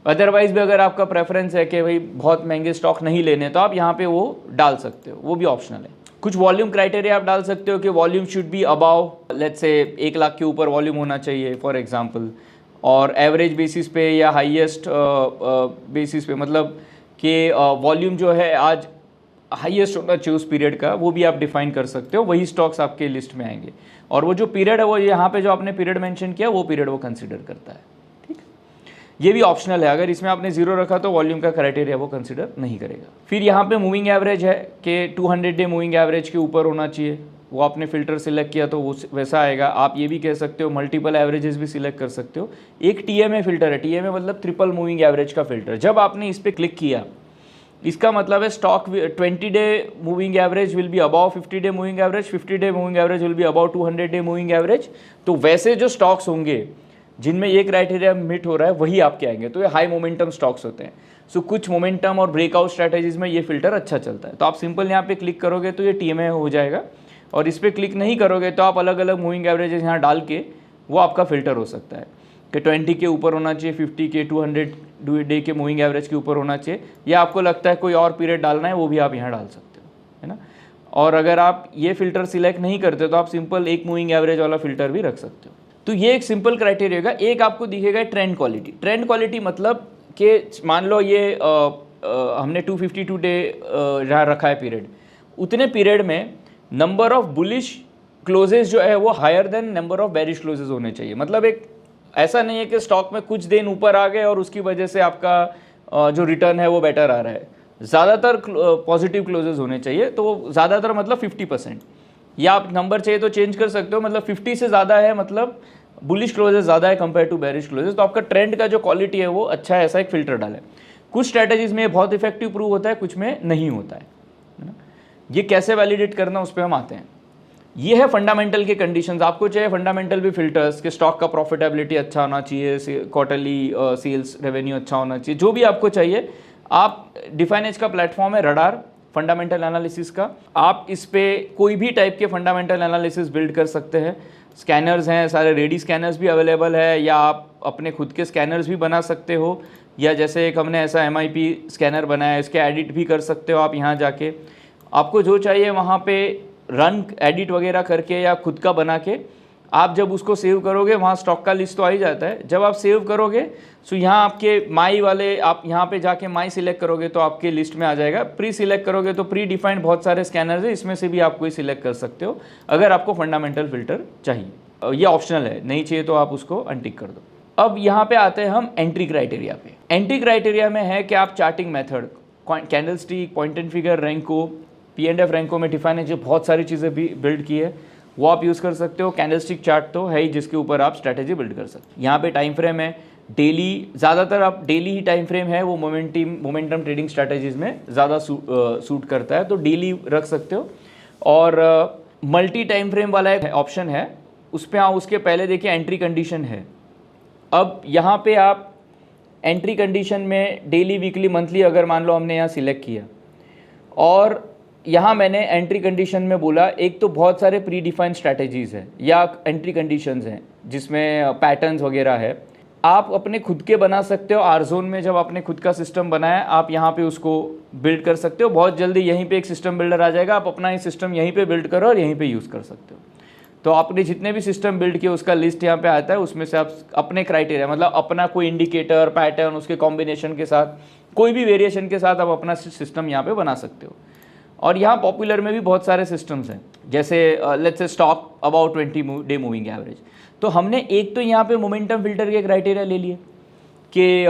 अदरवाइज भी अगर आपका प्रेफरेंस है कि भाई बहुत महंगे स्टॉक नहीं लेने, तो आप यहाँ पे वो डाल सकते हो, वो भी ऑप्शनल है। कुछ वॉल्यूम क्राइटेरिया आप डाल सकते हो कि volume should be above let's say 1 lakh के ऊपर वॉल्यूम होना चाहिए फॉर एग्जांपल, और एवरेज बेसिस पे या हाईएस्ट बेसिस पे, मतलब कि वॉल्यूम जो है आज हाईएस्ट होना चाहिए उस पीरियड का, वो भी आप डिफाइन कर सकते हो। वही स्टॉक्स आपके लिस्ट में आएंगे, और वो जो पीरियड है वो यहाँ पे जो आपने पीरियड मेंशन किया वो पीरियड वो कंसिडर करता है। ठीक, ये भी ऑप्शनल है। अगर इसमें आपने 0 रखा तो वॉल्यूम का क्राइटेरिया वो कंसिडर नहीं करेगा। फिर यहाँ पे मूविंग एवरेज है कि 200 डे मूविंग एवरेज के ऊपर होना चाहिए, वो आपने फिल्टर सिलेक्ट किया तो वो वैसा आएगा। आप ये भी कह सकते हो, मल्टीपल एवरेजेस भी सिलेक्ट कर सकते हो। एक TMA फिल्टर है, TMA मतलब ट्रिपल मूविंग एवरेज का फिल्टर। जब आपने इस पर क्लिक किया, इसका मतलब है stock 20 day moving average will be above 50 day moving average, 50 day moving average will be above 200 day moving average. तो वैसे जो स्टॉक्स होंगे जिनमें ये क्राइटेरिया मीट हो रहा है वही आपके आएंगे, तो ये हाई मोमेंटम स्टॉक्स होते हैं। सो कुछ मोमेंटम और ब्रेकआउट स्ट्रैटेजीज में ये फिल्टर अच्छा चलता है। तो आप सिंपल यहाँ पे क्लिक करोगे तो ये TMA हो जाएगा, और इस पर क्लिक नहीं करोगे तो आप अलग अलग मूविंग एवरेजेस यहाँ डाल के वो आपका फिल्टर हो सकता है कि 20 के ऊपर होना चाहिए, 50 के, 200 डे के मूविंग एवरेज के ऊपर होना चाहिए, या आपको लगता है कोई और पीरियड डालना है वो भी आप यहाँ डाल सकते हो, है ना। और अगर आप ये फिल्टर सिलेक्ट नहीं करते तो आप सिंपल एक मूविंग एवरेज वाला फिल्टर भी रख सकते हो। तो ये एक सिंपल क्राइटेरिया होगा। एक आपको दिखेगा ट्रेंड क्वालिटी। ट्रेंड क्वालिटी मतलब कि मान लो ये हमने 252 डे रखा है पीरियड, उतने पीरियड में नंबर ऑफ बुलिश क्लोजेस जो है वो higher than number of bearish closes होने चाहिए। मतलब एक ऐसा नहीं है कि स्टॉक में कुछ दिन ऊपर आ गए और उसकी वजह से आपका जो रिटर्न है वो बेटर आ रहा है। ज़्यादातर पॉजिटिव क्लोजेस होने चाहिए, तो ज़्यादातर मतलब 50%, या आप नंबर चाहिए तो चेंज कर सकते हो। मतलब 50 से ज़्यादा है मतलब बुलिश क्लोजेस ज़्यादा है कंपेयर टू बेरिश क्लोजेस, तो आपका ट्रेंड का जो क्वालिटी है वो अच्छा है, ऐसा एक फिल्टर डालें। कुछ स्ट्रैटेजीज में बहुत इफेक्टिव प्रूव होता है, कुछ में नहीं होता है ना। ये कैसे वैलिडेट करना उस पर हम आते हैं। ये है फंडामेंटल के कंडीशंस। आपको चाहिए फंडामेंटल भी फिल्टर्स कि स्टॉक का प्रॉफिटेबिलिटी अच्छा होना चाहिए, क्वार्टरली सेल्स रेवेन्यू अच्छा होना चाहिए, जो भी आपको चाहिए। आप डिफाइनेज का प्लेटफॉर्म है रडार फंडामेंटल एनालिसिस का, आप इस पे कोई भी टाइप के फंडामेंटल एनालिसिस बिल्ड कर सकते हैं। स्कैनर्स हैं सारे, रेडी स्कैनर्स भी अवेलेबल है, या आप अपने खुद के स्कैनर्स भी बना सकते हो, या जैसे एक हमने ऐसा MIP स्कैनर बनाया है, इसके एडिट भी कर सकते हो आप यहाँ जाके। आपको जो चाहिए वहाँ पे रन एडिट वगैरह करके या खुद का बना के आप जब उसको सेव करोगे वहाँ स्टॉक का लिस्ट तो आ ही जाता है। जब आप सेव करोगे तो यहाँ आपके माई वाले, आप यहाँ पे जाके माई सिलेक्ट करोगे तो आपके लिस्ट में आ जाएगा। प्री सिलेक्ट करोगे तो प्री डिफाइंड बहुत सारे स्कैनर्स है, इसमें से भी आप कोई सिलेक्ट कर सकते हो अगर आपको फंडामेंटल फिल्टर चाहिए। ये ऑप्शनल है, नहीं चाहिए तो आप उसको अनटिक कर दो। अब यहाँ पे आते हैं हम एंट्री क्राइटेरिया पे। एंट्री क्राइटेरिया में है कि आप charting method, candle stick, point and figure, renko, P&F renko में डिफाइन है, जो बहुत सारी चीज़ें भी बिल्ड की है वो आप यूज़ कर सकते हो। कैंडलस्टिक चार्ट तो है ही जिसके ऊपर आप स्ट्रैटेजी बिल्ड कर सकते हो। यहाँ पे टाइम फ्रेम है डेली, ज़्यादातर आप डेली ही टाइम फ्रेम है वो मोमेंटम ट्रेडिंग स्ट्रैटेजीज में ज़्यादा सूट करता है, तो डेली रख सकते हो। और मल्टी टाइम फ्रेम वाला एक ऑप्शन है, उस पर हाँ, उसके पहले देखिए एंट्री कंडीशन है। अब यहाँ पे आप एंट्री कंडीशन में डेली, वीकली, मंथली अगर मान लो हमने यहाँ सिलेक्ट किया, और यहाँ मैंने एंट्री कंडीशन में बोला एक तो बहुत सारे प्री डिफाइंड स्ट्रैटेजीज़ है या एंट्री कंडीशंस हैं जिसमें पैटर्न्स वगैरह है, आप अपने खुद के बना सकते हो। आर जोन में जब आपने खुद का सिस्टम बनाया आप यहाँ पे उसको बिल्ड कर सकते हो। बहुत जल्दी यहीं पे एक सिस्टम बिल्डर आ जाएगा, आप अपना ही सिस्टम यहीं पे बिल्ड करो और यहीं पे यूज़ कर सकते हो। तो आपने जितने भी सिस्टम बिल्ड किए उसका लिस्ट यहाँ पे आता है, उसमें से आप अपने क्राइटेरिया, मतलब अपना कोई इंडिकेटर, पैटर्न, उसके कॉम्बिनेशन के साथ, कोई भी वेरिएशन के साथ आप अपना सिस्टम यहाँ पे बना सकते हो। और यहाँ पॉपुलर में भी बहुत सारे सिस्टम्स हैं, जैसे let's say talk about 20 day moving average. तो हमने एक तो यहाँ पे मोमेंटम फिल्टर के क्राइटेरिया ले लिए कि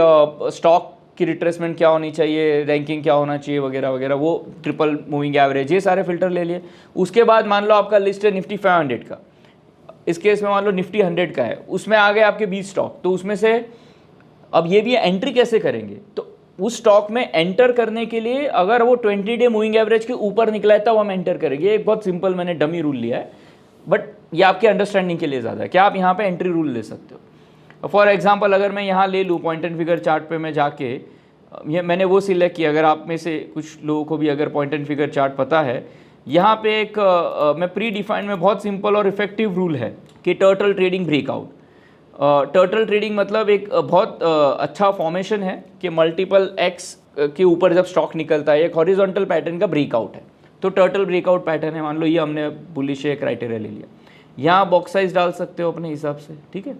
स्टॉक की रिट्रेसमेंट क्या होनी चाहिए, रैंकिंग क्या होना चाहिए वगैरह वगैरह, वो ट्रिपल मूविंग एवरेज, ये सारे फिल्टर ले लिए। उसके बाद मान लो आपका लिस्ट है निफ्टी 500 का, इस केस में मान लो निफ्टी 100 का है, उसमें आ गए आपके 20 स्टॉक। तो उसमें से अब ये भी एंट्री कैसे करेंगे, तो उस स्टॉक में एंटर करने के लिए अगर वो 20 डे मूविंग एवरेज के ऊपर निकला है तब हम एंटर करेंगे। एक बहुत सिंपल मैंने डमी रूल लिया है, बट ये आपके अंडरस्टैंडिंग के लिए ज़्यादा है कि आप यहाँ पे एंट्री रूल ले सकते हो। फॉर एग्जांपल अगर मैं यहाँ ले लूँ पॉइंट एंड फिगर चार्ट पे मैं जाके, ये मैंने वो सिलेक्ट किया, अगर आप में से कुछ लोगों को भी अगर पॉइंट एंड फिगर चार्ट पता है, यहाँ पे एक मैं प्री डिफाइंड में बहुत सिंपल और इफेक्टिव रूल है कि turtle trading breakout. Turtle trading मतलब एक बहुत अच्छा फॉर्मेशन है कि मल्टीपल एक्स के ऊपर जब स्टॉक निकलता है, एक हॉरिजॉन्टल पैटर्न का ब्रेकआउट है, तो टर्टल ब्रेकआउट पैटर्न है। मान लो ये हमने बुलिश क्राइटेरिया ले लिया, यहाँ बॉक्स साइज डाल सकते हो अपने हिसाब से, ठीक है।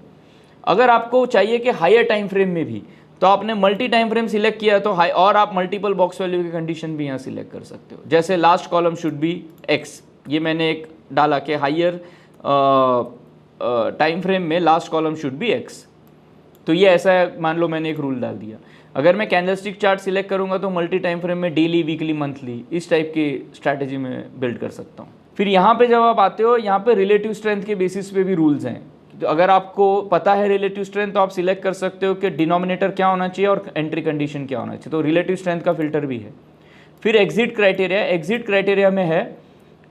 अगर आपको चाहिए कि हायर टाइम फ्रेम में भी, तो आपने मल्टी टाइम फ्रेम सिलेक्ट किया तो हाई, और आप मल्टीपल बॉक्स वैल्यू की कंडीशन भी यहाँ सिलेक्ट कर सकते हो। जैसे last column should be x, ये मैंने एक डाला कि हायर टाइम फ्रेम में last column should be x, तो ये ऐसा है, मान लो मैंने एक रूल डाल दिया। अगर मैं कैंडलस्टिक चार्ट सिलेक्ट करूंगा तो मल्टी टाइम फ्रेम में डेली, वीकली, मंथली, इस टाइप की स्ट्रैटेजी में बिल्ड कर सकता हूँ। फिर यहाँ पे जब आप आते हो, यहाँ पे रिलेटिव स्ट्रेंथ के बेसिस पे भी रूल्स हैं। तो अगर आपको पता है रिलेटिव स्ट्रेंथ तो आप सिलेक्ट कर सकते हो कि डिनोमिनेटर क्या होना चाहिए और एंट्री कंडीशन क्या होना चाहिए, तो रिलेटिव स्ट्रेंथ का फिल्टर भी है। फिर एग्जिट क्राइटेरिया, एग्जिट क्राइटेरिया में है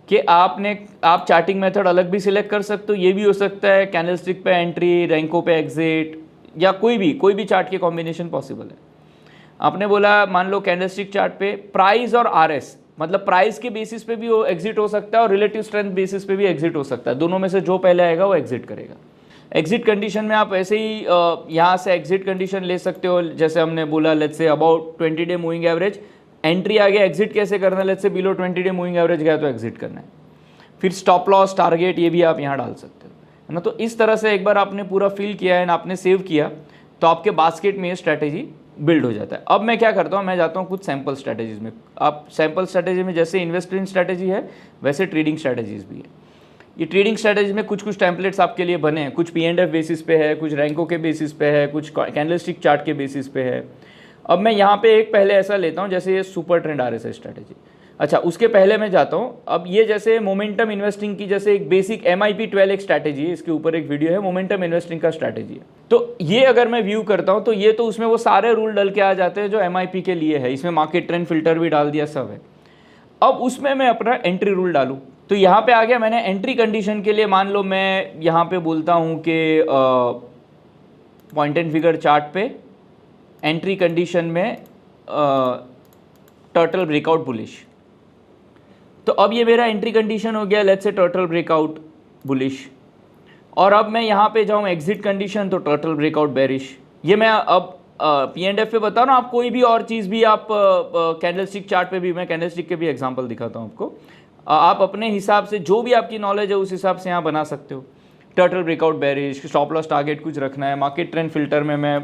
कि आप चार्टिंग मेथड अलग भी सिलेक्ट कर सकते हो, ये भी हो सकता है कैंडलस्टिक पे एंट्री, रैंको पे एग्जिट, या कोई भी चार्ट के कॉम्बिनेशन पॉसिबल है। आपने बोला मान लो कैंडलस्टिक चार्ट पे प्राइस और आरएस, मतलब प्राइस के बेसिस पे भी वो एग्जिट हो सकता है और रिलेटिव स्ट्रेंथ बेसिस पे भी एग्जिट हो सकता है, दोनों में से जो पहले आएगा वो एग्जिट करेगा। एग्जिट कंडीशन में आप ऐसे ही यहाँ से एग्जिट कंडीशन ले सकते हो, जैसे हमने बोला let's say about 20 day moving average, entry आ गया, एग्जिट कैसे करना है, let's say below 20 day moving average गया तो एग्जिट करना है। फिर स्टॉप लॉस, टारगेट, ये भी आप यहाँ डाल सकते हो, है ना। तो इस तरह से एक बार आपने पूरा फिल किया है ना, आपने सेव किया, तो आपके बास्केट में ये स्ट्रैटेजी बिल्ड हो जाता है। अब मैं क्या करता हूँ, मैं जाता हूँ कुछ सैम्पल स्ट्रैटेजीज में। आप सैम्पल स्ट्रैटेजी में जैसे इन्वेस्टमेंट स्ट्रैटेजी है वैसे ट्रेडिंग स्ट्रैटेजीज भी है। ये ट्रेडिंग स्ट्रैटेजी में कुछ टेम्पलेट्स आपके लिए बने हैं, कुछ P&F बेसिस पे है, कुछ रैंको के बेसिस पे है, कुछ कैंडलस्टिक चार्ट के बेसिस पे है। अब मैं यहाँ पे एक पहले ऐसा लेता हूँ जैसे ये सुपर ट्रेंड RSI स्ट्रैटेजी। अच्छा, उसके पहले मैं जाता हूँ, अब ये जैसे मोमेंटम इन्वेस्टिंग की जैसे एक बेसिक MIP-12 एक स्ट्रैटेजी है, इसके ऊपर एक वीडियो है, मोमेंटम इन्वेस्टिंग का स्ट्रैटेजी है। तो ये अगर मैं व्यू करता हूँ तो ये तो उसमें वो सारे रूल डल के आ जाते हैं जो MIP के लिए है, इसमें मार्केट ट्रेंड फिल्टर भी डाल दिया, सब है। अब उसमें मैं अपना एंट्री रूल डालूँ तो यहाँ पे आ गया, मैंने एंट्री कंडीशन के लिए मान लो मैं यहाँ पे बोलता हूँ कि पॉइंट एंड फिगर चार्ट पे एंट्री कंडीशन में टर्टल ब्रेकआउट बुलिश। तो अब ये मेरा एंट्री कंडीशन हो गया, let's say turtle breakout bullish. और अब मैं यहाँ पे जाऊँ एग्जिट कंडीशन तो टर्टल ब्रेकआउट बेरिश। ये मैं अब P&F पे बताओ ना, आप कोई भी और चीज़ भी आप कैंडलस्टिक चार्ट पे भी, मैं कैंडलस्टिक के भी एग्जांपल दिखाता हूँ आपको, आप अपने हिसाब से जो भी आपकी नॉलेज है उस हिसाब से यहाँ बना सकते हो। Turtle breakout bearish, stop loss target कुछ रखना है। मार्केट ट्रेंड फिल्टर में मैं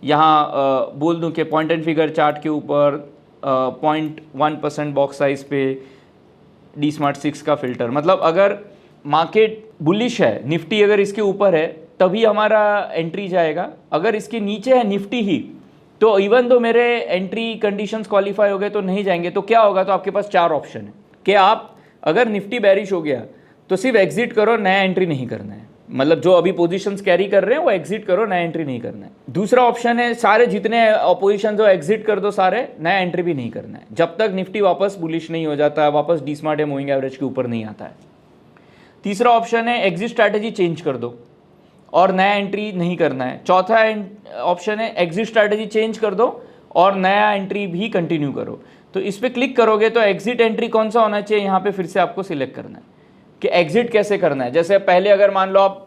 यहाँ बोल दूँ कि पॉइंट एंड फिगर चार्ट के ऊपर 0.1% बॉक्स साइज पे डी स्मार्ट 6 का फिल्टर, मतलब अगर मार्केट बुलिश है, निफ्टी अगर इसके ऊपर है तभी हमारा एंट्री जाएगा। अगर इसके नीचे है निफ्टी ही तो इवन दो मेरे एंट्री कंडीशंस क्वालिफाई हो गए तो नहीं जाएंगे। तो क्या होगा, तो आपके पास 4 ऑप्शन है कि आप अगर निफ्टी बेरिश हो गया तो सिर्फ एग्जिट करो, नया एंट्री नहीं करना है। मतलब जो अभी पोजीशंस कैरी कर रहे हैं वो एग्जिट करो, नया एंट्री नहीं करना है। दूसरा ऑप्शन है सारे जितने अपोजिशन जो एग्जिट कर दो सारे, नया एंट्री भी नहीं करना है जब तक निफ्टी वापस बुलिश नहीं हो जाता है, वापस डी स्मार्ट या मूविंग एवरेज के ऊपर नहीं आता है। तीसरा ऑप्शन है एग्जिट स्ट्रैटेजी चेंज कर दो और नया एंट्री नहीं करना है। चौथा ऑप्शन है एग्जिट स्ट्रैटेजी चेंज कर दो और नया एंट्री भी कंटिन्यू करो। तो इस पर क्लिक करोगे तो एग्जिट एंट्री कौन सा होना चाहिए, यहाँ पे फिर से आपको सिलेक्ट करना है कि एग्जिट कैसे करना है। जैसे पहले अगर मान लो आप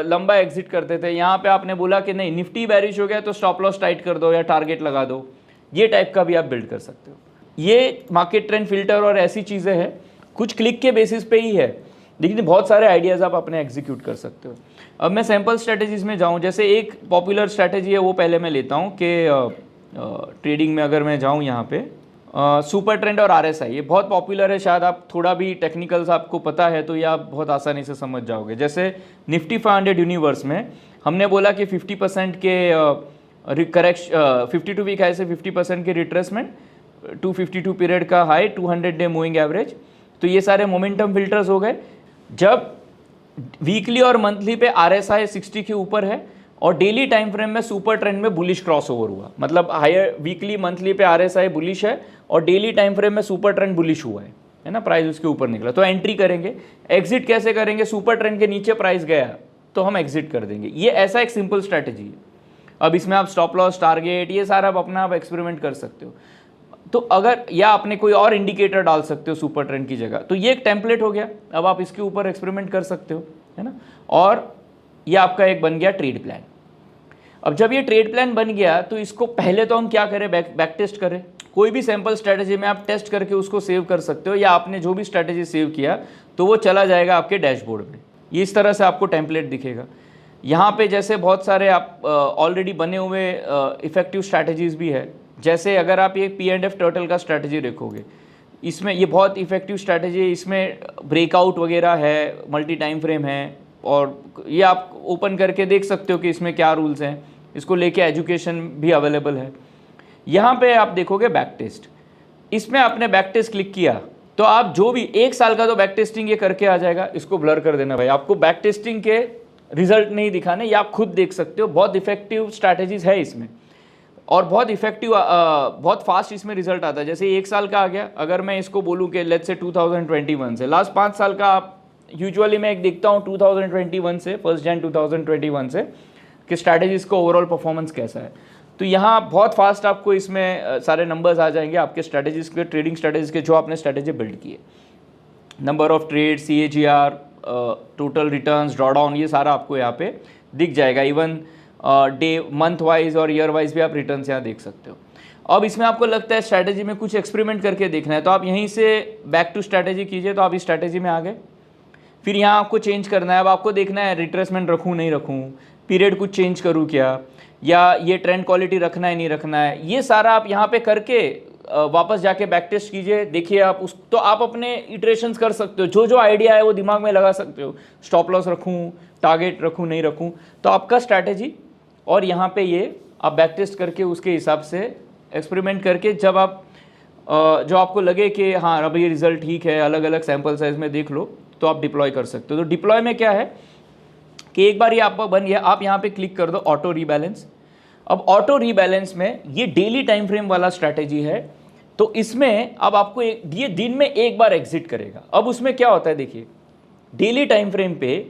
लंबा एग्जिट करते थे, यहाँ पे आपने बोला कि नहीं निफ्टी बेरिश हो गया तो स्टॉप लॉस टाइट कर दो या टारगेट लगा दो, ये टाइप का भी आप बिल्ड कर सकते हो। ये मार्केट ट्रेंड फिल्टर और ऐसी चीज़ें हैं, कुछ क्लिक के बेसिस पे ही है, लेकिन बहुत सारे आइडियाज़ आप अपने एग्जीक्यूट कर सकते हो। अब मैं सैम्पल स्ट्रैटेजीज में जाऊँ, जैसे एक पॉपुलर स्ट्रैटेजी है वो पहले मैं लेता हूँ कि ट्रेडिंग में अगर मैं जाऊँ यहाँ पे सुपर ट्रेंड और RSI, ये बहुत पॉपुलर है। शायद आप थोड़ा भी टेक्निकल्स आपको पता है तो ये आप बहुत आसानी से समझ जाओगे। जैसे निफ्टी 500 यूनिवर्स में हमने बोला कि 50% के करेक्शन, 52 वीक हाई से 50% के रिट्रेसमेंट, 252 पीरियड का हाई, 200 डे मूविंग एवरेज, तो ये सारे मोमेंटम फिल्टर्स हो गए। जब वीकली और मंथली पे RSI 60 के ऊपर है और डेली टाइम फ्रेम में सुपर ट्रेंड में बुलिश क्रॉसओवर हुआ, मतलब हायर वीकली मंथली पे RSI बुलिश है और डेली टाइम फ्रेम में सुपर ट्रेंड बुलिश हुआ है ना, प्राइस उसके ऊपर निकला, तो एंट्री करेंगे। एग्जिट कैसे करेंगे, सुपर ट्रेंड के नीचे प्राइस गया तो हम एग्जिट कर देंगे। ये ऐसा एक सिंपल स्ट्रैटेजी है। अब इसमें आप स्टॉप लॉस टारगेट ये सारा आप अपना आप एक्सपेरिमेंट कर सकते हो। तो अगर या आपने कोई और इंडिकेटर डाल सकते हो सुपर ट्रेंड की जगह, तो ये एक टेम्पलेट हो गया। अब आप इसके ऊपर एक्सपेरिमेंट कर सकते हो, है ना। और ये आपका एक बन गया ट्रेड प्लान। अब जब ये ट्रेड प्लान बन गया तो इसको पहले तो हम क्या करें, बैक टेस्ट करें। कोई भी सैम्पल स्ट्रैटेजी में आप टेस्ट करके उसको सेव कर सकते हो, या आपने जो भी स्ट्रैटेजी सेव किया तो वो चला जाएगा आपके डैशबोर्ड में। ये इस तरह से आपको टेम्पलेट दिखेगा। यहाँ पे जैसे बहुत सारे आप ऑलरेडी बने हुए इफेक्टिव स्ट्रैटेजीज भी है। जैसे अगर आप ये P&F टर्टल का स्ट्रैटेजी देखोगे, इसमें ये बहुत इफेक्टिव स्ट्रैटेजी है। इसमें ब्रेकआउट वगैरह है, मल्टी टाइम फ्रेम है, और ये आप ओपन करके देख सकते हो कि इसमें क्या रूल्स हैं। इसको लेके एजुकेशन भी अवेलेबल है। यहाँ पे आप देखोगे बैक टेस्ट, इसमें आपने बैक टेस्ट क्लिक किया तो आप जो भी 1 साल का तो बैक टेस्टिंग ये करके आ जाएगा। इसको ब्लर कर देना भाई, आपको बैक टेस्टिंग के रिजल्ट नहीं दिखाने, ये आप खुद देख सकते हो। बहुत इफेक्टिव स्ट्रैटेजीज है इसमें और बहुत इफेक्टिव, बहुत फास्ट इसमें रिजल्ट आता है। जैसे 1 साल का आ गया, अगर मैं इसको बोलूँ कि लेट्स से 2021 से लास्ट 5 साल का, आप यूजुअली मैं एक देखता हूँ 2021 से 1 जनवरी 2021 से कि स्ट्रैटेजीज का ओवरऑल परफॉर्मेंस कैसा है। तो यहाँ बहुत फास्ट आपको इसमें सारे नंबर्स आ जाएंगे आपके स्ट्रैटेजीज के, ट्रेडिंग स्ट्रैटेजीज के जो आपने स्ट्रैटेजी बिल्ड किए। Number of trade, CAGR, total returns, drawdown, ये सारा आपको यहाँ पे दिख जाएगा। इवन डे, मंथ वाइज और ईयर वाइज भी आप रिटर्न्स यहाँ देख सकते हो। अब इसमें आपको लगता है स्ट्रैटेजी में कुछ एक्सपेरिमेंट करके देखना है, तो आप यहीं से बैक टू स्ट्रैटेजी कीजिए। तो आप इस स्ट्रैटेजी में आ गए, फिर यहाँ आपको चेंज करना है। अब आपको देखना है रिट्रेसमेंट रखूँ नहीं रखूँ, पीरियड कुछ चेंज करूँ क्या, या ये ट्रेंड क्वालिटी रखना है नहीं रखना है। ये सारा आप यहाँ पे करके वापस जाके बैक टेस्ट कीजिए, देखिए आप उस, तो आप अपने इटरेशंस कर सकते हो। जो जो आइडिया है वो दिमाग में लगा सकते हो, स्टॉप लॉस रखूँ, टारगेट रखूँ नहीं रखूँ, तो आपका स्ट्रैटेजी। और यहाँ पे ये आप बैक टेस्ट करके उसके हिसाब से एक्सपेरिमेंट करके, जब आप जो आपको लगे कि हाँ अब ये रिजल्ट ठीक है, अलग अलग सैम्पल साइज में देख लो, तो आप डिप्लॉय कर सकते हो। तो डिप्लॉय में क्या है कि एक बार ये आपका बन गया, आप यहाँ पे क्लिक कर दो ऑटो रीबैलेंस। अब ऑटो रीबैलेंस में ये डेली टाइम फ्रेम वाला स्ट्रैटेजी है, तो इसमें अब आपको ये दिन में एक बार एग्जिट करेगा। अब उसमें क्या होता है, देखिए डेली टाइम फ्रेम पे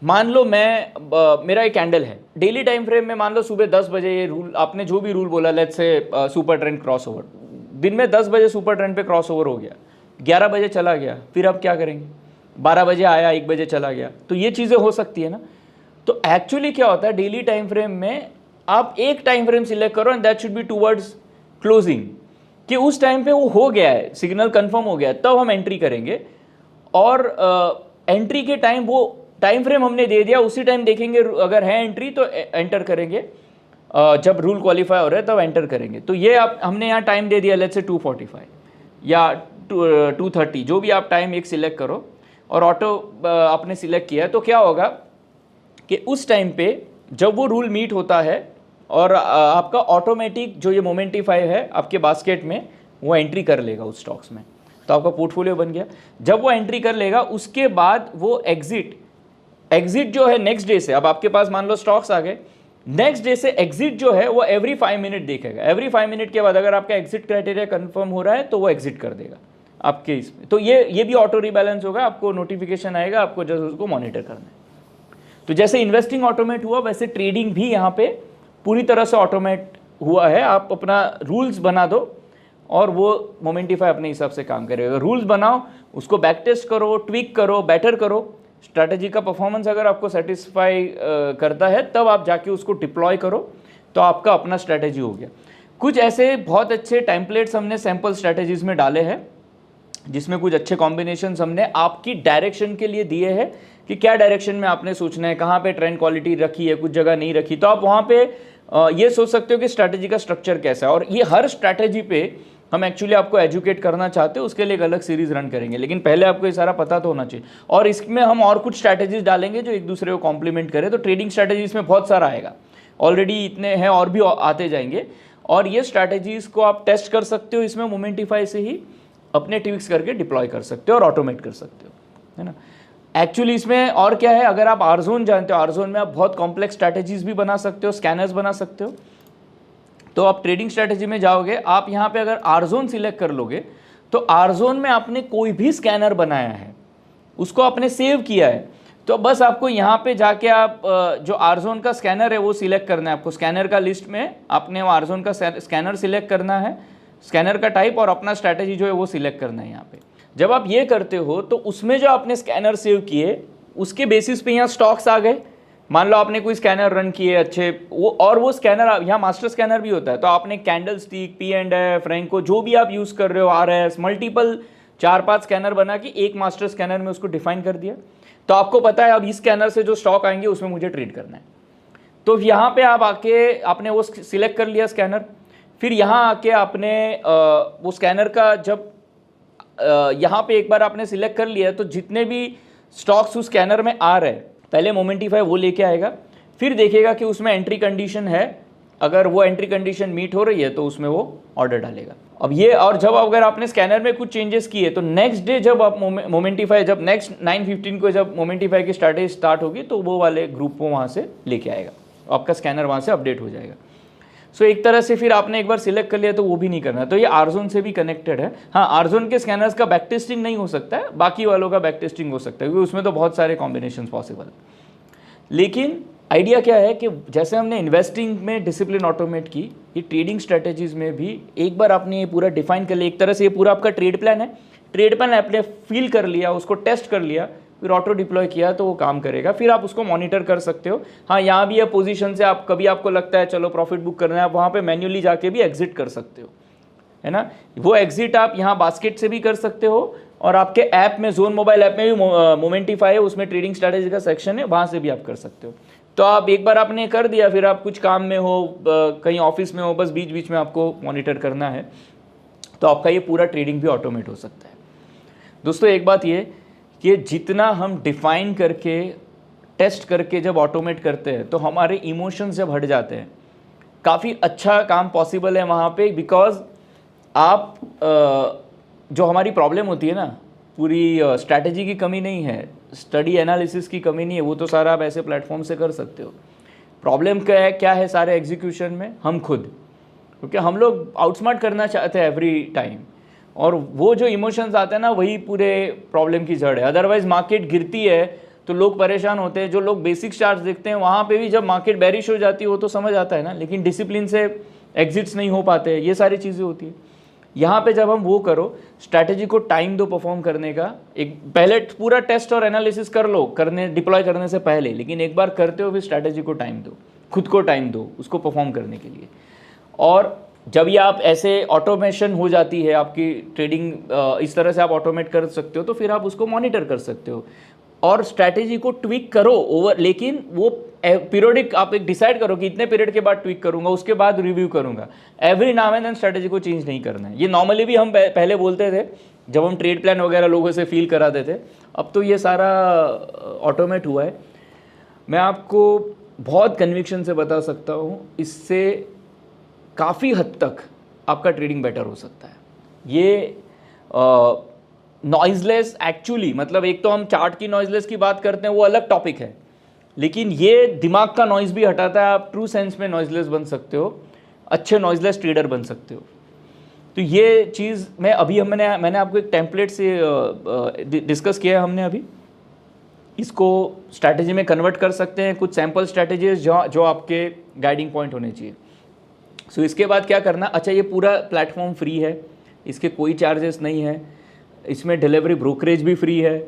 मान लो मेरा एक कैंडल है डेली टाइम फ्रेम में, मान लो सुबह 10 बजे ये रूल, आपने जो भी रूल बोला, लेट्स से सुपर ट्रेंड क्रॉस ओवर, दिन में 10 बजे सुपर ट्रेंड पे क्रॉस ओवर हो गया, 11 बजे चला गया, फिर अब क्या करेंगे, 12 बजे आया, 1 बजे चला गया, तो ये चीज़ें हो सकती है ना। तो एक्चुअली क्या होता है, डेली टाइम फ्रेम में आप एक टाइम फ्रेम सिलेक्ट करो and that should be towards closing, कि उस टाइम पे वो हो गया है, सिग्नल कंफर्म हो गया है, तब हम एंट्री करेंगे। और एंट्री के टाइम वो टाइम फ्रेम हमने दे दिया, उसी टाइम देखेंगे अगर है एंट्री तो एंटर करेंगे, जब रूल क्वालिफाई हो रहा है तब एंटर करेंगे। तो ये आप हमने यहाँ टाइम दे दिया, लेट्स से 2:45 या 2:30, जो भी आप टाइम एक सिलेक्ट करो और ऑटो आपने सिलेक्ट किया, तो क्या होगा कि उस टाइम पे जब वो रूल मीट होता है और आपका ऑटोमेटिक जो ये मोमेंटिफाई है आपके बास्केट में वो एंट्री कर लेगा उस स्टॉक्स में, तो आपका पोर्टफोलियो बन गया। जब वो एंट्री कर लेगा उसके बाद वो एग्जिट जो है नेक्स्ट डे से, अब आपके पास मान लो स्टॉक्स आ गए, नेक्स्ट डे से एग्जिट जो है वो एवरी 5 मिनट देखेगा। एवरी 5 मिनट के बाद अगर आपका एग्जिट क्राइटेरिया कंफर्म हो रहा है तो वो एग्जिट कर देगा आपके इसमें। तो ये भी ऑटो रिबैलेंस होगा, आपको नोटिफिकेशन आएगा, आपको जस्ट उसको मॉनिटर करना है। तो जैसे इन्वेस्टिंग ऑटोमेट हुआ वैसे ट्रेडिंग भी यहाँ पे पूरी तरह से ऑटोमेट हुआ है। आप अपना रूल्स बना दो और वो मोमेंटिफाई अपने हिसाब से काम करेगा। रूल्स बनाओ, उसको बैक टेस्ट करो, ट्विक करो, बेटर करो। स्ट्रैटेजी का परफॉर्मेंस अगर आपको सेटिस्फाई करता है तब आप जाके उसको डिप्लॉय करो, तो आपका अपना स्ट्रैटेजी हो गया। कुछ ऐसे बहुत अच्छे टेम्पलेट्स हमने सैम्पल स्ट्रैटेजीज में डाले हैं, जिसमें कुछ अच्छे कॉम्बिनेशंस हमने आपकी डायरेक्शन के लिए दिए हैं कि क्या डायरेक्शन में आपने सोचना है, कहाँ पे ट्रेंड क्वालिटी रखी है, कुछ जगह नहीं रखी, तो आप वहाँ पे ये सोच सकते हो कि स्ट्रैटेजी का स्ट्रक्चर कैसा है। और ये हर स्ट्रैटेजी पे हम एक्चुअली आपको एजुकेट करना चाहते हैं, उसके लिए एक अलग सीरीज रन करेंगे, लेकिन पहले आपको ये सारा पता तो होना चाहिए। और इसमें हम और कुछ स्ट्रैटेजीज डालेंगे जो एक दूसरे को कॉम्प्लीमेंट करें। तो ट्रेडिंग स्ट्रैटेजीज में बहुत सारा आएगा, ऑलरेडी इतने हैं और भी आते जाएंगे। और ये स्ट्रैटेजीज को आप टेस्ट कर सकते हो, इसमें मोमेंटिफाई से ही अपने ट्विक्स करके डिप्लॉय कर सकते हो और ऑटोमेट कर सकते हो, है ना। एक्चुअली इसमें और क्या है, अगर आप आरजोन जानते हो, आरजोन में आप बहुत कॉम्प्लेक्स स्ट्रैटेजीज भी बना सकते हो, स्कैनर्स बना सकते हो। तो आप ट्रेडिंग स्ट्रैटेजी में जाओगे, आप यहाँ पे अगर आरजोन सिलेक्ट कर लोगे तो आरजोन में आपने कोई भी स्कैनर बनाया है, उसको आपने सेव किया है, तो बस आपको यहाँ पे जाके आप जो आरजोन का स्कैनर है वो सिलेक्ट करना है। आपको स्कैनर का लिस्ट में आपने वो आरजोन का स्कैनर सिलेक्ट करना है, स्कैनर का टाइप और अपना स्ट्रैटेजी जो है वो सिलेक्ट करना है यहाँ पे। जब आप ये करते हो तो उसमें जो आपने स्कैनर सेव किए उसके बेसिस पे यहाँ स्टॉक्स आ गए। मान लो आपने कोई स्कैनर रन किए अच्छे, वो स्कैनर यहाँ मास्टर स्कैनर भी होता है, तो आपने कैंडल स्टिक, P&F, रैंको, जो भी आप यूज़ कर रहे हो, RS, मल्टीपल 4-5 स्कैनर बना के एक मास्टर स्कैनर में उसको डिफाइन कर दिया। तो आपको पता है अब इस स्कैनर से जो स्टॉक आएंगे उसमें मुझे ट्रेड करना है। तो यहाँ पे आप आके आपने वो सिलेक्ट कर लिया स्कैनर, फिर यहाँ आके आपने वो स्कैनर का जब यहाँ पे एक बार आपने सिलेक्ट कर लिया तो जितने भी स्टॉक्स उस स्कैनर में आ रहे हैं पहले मोमेंटिफाई वो लेके आएगा, फिर देखेगा कि उसमें एंट्री कंडीशन है, अगर वो एंट्री कंडीशन मीट हो रही है तो उसमें वो ऑर्डर डालेगा। अब ये, और जब अगर आपने स्कैनर में कुछ चेंजेस किए तो नेक्स्ट डे जब आप मोमेंटिफाई, जब नेक्स्ट 9:15 को जब मोमेंटिफाई की स्ट्रैटेजी स्टार्ट होगी तो वो वाले ग्रुप को वहाँ से लेके आएगा, आपका स्कैनर वहाँ से अपडेट हो जाएगा। सो एक तरह से फिर आपने एक बार सिलेक्ट कर लिया तो वो भी नहीं करना। तो ये आरजोन से भी कनेक्टेड है। हाँ, आरजोन के स्कैनर्स का बैक टेस्टिंग नहीं हो सकता है, बाकी वालों का बैक टेस्टिंग हो सकता है, क्योंकि उसमें तो बहुत सारे कॉम्बिनेशन पॉसिबल है। लेकिन आइडिया क्या है कि जैसे हमने इन्वेस्टिंग में डिसिप्लिन ऑटोमेट की, ये ट्रेडिंग स्ट्रैटेजीज में भी एक बार आपने ये पूरा डिफाइन कर लिया, एक तरह से ये पूरा आपका ट्रेड प्लान है। ट्रेड प्लान आपने फील कर लिया, उसको टेस्ट कर लिया, फिर ऑटो डिप्लॉय किया तो वो काम करेगा। फिर आप उसको मॉनिटर कर सकते हो। हाँ, यहाँ भी है पोजीशन से आप कभी आपको लगता है चलो प्रॉफिट बुक करना है, आप वहाँ पे मैन्युअली जाके भी एग्जिट कर सकते हो, है ना। वो एग्जिट आप यहाँ बास्केट से भी कर सकते हो, और आपके ऐप में, जोन मोबाइल ऐप में भी मोमेंटिफाई है, उसमें ट्रेडिंग स्ट्रैटेजी का सेक्शन है, वहाँ से भी आप कर सकते हो। तो आप एक बार आपने कर दिया, फिर आप कुछ काम में हो, कहीं ऑफिस में हो, बस बीच बीच में आपको मॉनिटर करना है, तो आपका ये पूरा ट्रेडिंग भी ऑटोमेट हो सकता है। दोस्तों, एक बात ये कि जितना हम डिफाइन करके, टेस्ट करके जब ऑटोमेट करते हैं तो हमारे इमोशंस जब हट जाते हैं, काफ़ी अच्छा काम पॉसिबल है वहाँ पे। बिकॉज आप जो हमारी प्रॉब्लम होती है ना, पूरी स्ट्रैटेजी की कमी नहीं है, स्टडी एनालिसिस की कमी नहीं है, वो तो सारा आप ऐसे प्लेटफॉर्म से कर सकते हो। प्रॉब्लम क्या है सारे एग्जीक्यूशन में? हम खुद, क्योंकि हम लोग आउटस्मार्ट करना चाहते हैं एवरी टाइम, और वो जो इमोशंस आते हैं ना, वही पूरे प्रॉब्लम की जड़ है। अदरवाइज मार्केट गिरती है तो लोग परेशान होते हैं। जो लोग बेसिक चार्ट्स देखते हैं वहाँ पे भी जब मार्केट बेरिश हो जाती है वो तो समझ आता है ना, लेकिन डिसिप्लिन से एग्जिट्स नहीं हो पाते, ये सारी चीज़ें होती है। यहाँ पे जब हम वो करो, स्ट्रैटेजी को टाइम दो परफॉर्म करने का, एक पहले पूरा टेस्ट और एनालिसिस कर लो डिप्लॉय करने से पहले, लेकिन एक बार करते हो फिर स्ट्रैटेजी को टाइम दो, खुद को टाइम दो उसको परफॉर्म करने के लिए। और जब ये आप ऐसे ऑटोमेशन हो जाती है आपकी ट्रेडिंग, इस तरह से आप ऑटोमेट कर सकते हो, तो फिर आप उसको मॉनिटर कर सकते हो। और स्ट्रैटेजी को ट्विक करो ओवर, लेकिन वो पीरियडिक आप एक डिसाइड करो कि इतने पीरियड के बाद ट्विक करूंगा, उसके बाद रिव्यू करूंगा। Every now and then strategy को चेंज नहीं करना है। ये नॉर्मली भी हम पहले बोलते थे जब हम ट्रेड प्लान वगैरह लोगों से फील कराते थे, अब तो ये सारा ऑटोमेट हुआ है। मैं आपको बहुत कन्विक्शन से बता सकता हूँ, इससे काफ़ी हद तक आपका ट्रेडिंग बेटर हो सकता है। ये नॉइजलेस एक्चुअली, मतलब एक तो हम चार्ट की नॉइजलेस की बात करते हैं, वो अलग टॉपिक है, लेकिन ये दिमाग का नॉइज भी हटाता है। आप ट्रू सेंस में नॉइजलेस बन सकते हो, अच्छे नॉइजलेस ट्रेडर बन सकते हो। तो ये चीज़ मैंने आपको एक टेम्पलेट से डिस्कस किया है हमने अभी, इसको स्ट्रैटेजी में कन्वर्ट कर सकते हैं, कुछ सैम्पल स्ट्रैटेजीज जो आपके गाइडिंग पॉइंट होने चाहिए। सो इसके बाद क्या करना, अच्छा ये पूरा प्लेटफॉर्म फ्री है, इसके कोई चार्जेस नहीं है, इसमें डिलीवरी ब्रोकरेज भी फ्री है।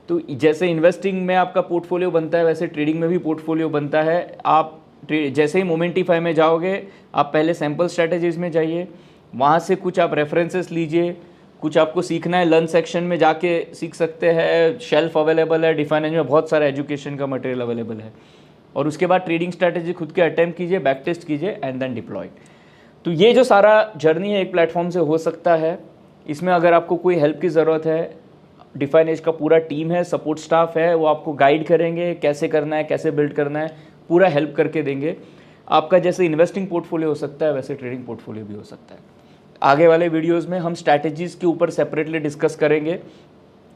तो जैसे इन्वेस्टिंग में आपका पोर्टफोलियो बनता है, वैसे ट्रेडिंग में भी पोर्टफोलियो बनता है। आप जैसे ही मोमेंटिफाई में जाओगे, आप पहले सैम्पल स्ट्रैटेजीज में जाइए, वहाँ से कुछ आप रेफरेंसेस लीजिए, कुछ आपको सीखना है लर्न सेक्शन में जाके सीख सकते हैं, शेल्फ अवेलेबल है, डिफाइनेंस में बहुत सारा एजुकेशन का मटेरियल अवेलेबल है। और उसके बाद ट्रेडिंग स्ट्रैटेजी खुद के अटेम्प्ट कीजिए, बैक टेस्ट कीजिए एंड देन डिप्लॉय। तो ये जो सारा जर्नी है एक प्लेटफॉर्म से हो सकता है। इसमें अगर आपको कोई हेल्प की ज़रूरत है, डिफाइन एज का पूरा टीम है, सपोर्ट स्टाफ है, वो आपको गाइड करेंगे कैसे करना है, कैसे बिल्ड करना है, पूरा हेल्प करके देंगे। आपका जैसे इन्वेस्टिंग पोर्टफोलियो हो सकता है, वैसे ट्रेडिंग पोर्टफोलियो भी हो सकता है। आगे वाले वीडियोस में हम स्ट्रैटेजीज़ के ऊपर सेपरेटली डिस्कस करेंगे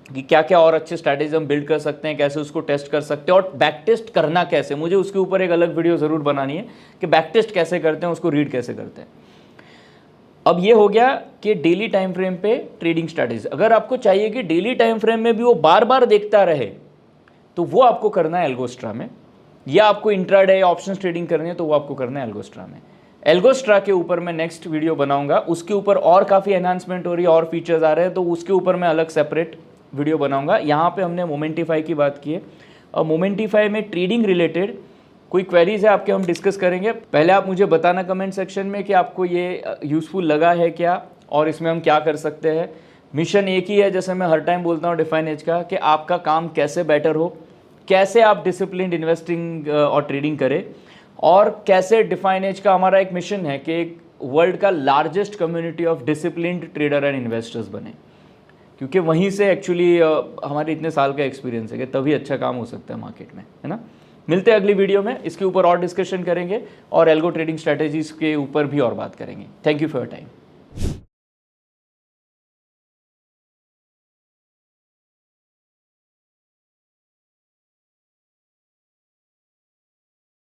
कि क्या क्या और अच्छे स्ट्रैटेजी हम बिल्ड कर सकते हैं, कैसे उसको टेस्ट कर सकते हैं, और बैक टेस्ट करना कैसे। मुझे उसके ऊपर एक अलग वीडियो ज़रूर बनानी है कि बैक टेस्ट कैसे करते हैं, उसको रीड कैसे करते हैं। अब ये हो गया कि डेली टाइम फ्रेम पे ट्रेडिंग स्ट्रैटेजी। अगर आपको चाहिए कि डेली टाइम फ्रेम में भी वो बार बार देखता रहे, तो वो आपको करना है एल्गोस्ट्रा में, या आपको इंट्राडे ऑप्शंस ट्रेडिंग करनी है तो वो आपको करना है एल्गोस्ट्रा में। एल्गोस्ट्रा के ऊपर मैं नेक्स्ट वीडियो बनाऊंगा, उसके ऊपर और काफ़ी एनहांसमेंट हो रही है और फीचर्स आ रहे हैं, तो उसके ऊपर मैं अलग सेपरेट वीडियो बनाऊंगा। यहाँ पे हमने मोमेंटिफाई की बात की है, और मोमेंटिफाई में ट्रेडिंग रिलेटेड कोई क्वेरीज है आपके, हम डिस्कस करेंगे। पहले आप मुझे बताना कमेंट सेक्शन में कि आपको ये यूज़फुल लगा है क्या, और इसमें हम क्या कर सकते हैं। मिशन एक ही है, जैसे मैं हर टाइम बोलता हूँ डिफाइन एज का, कि आपका काम कैसे बेटर हो, कैसे आप डिसिप्लिन्ड इन्वेस्टिंग और ट्रेडिंग करें, और कैसे डिफाइन एज का हमारा एक मिशन है कि एक वर्ल्ड का largest community of disciplined trader and investors बने, क्योंकि वहीं से एक्चुअली हमारे इतने साल का एक्सपीरियंस है कि तभी अच्छा काम हो सकता है मार्केट में, है ना। मिलते हैं अगली वीडियो में, इसके ऊपर और डिस्कशन करेंगे और एल्गो ट्रेडिंग स्ट्रैटेजीज के ऊपर भी और बात करेंगे। Thank you for your time.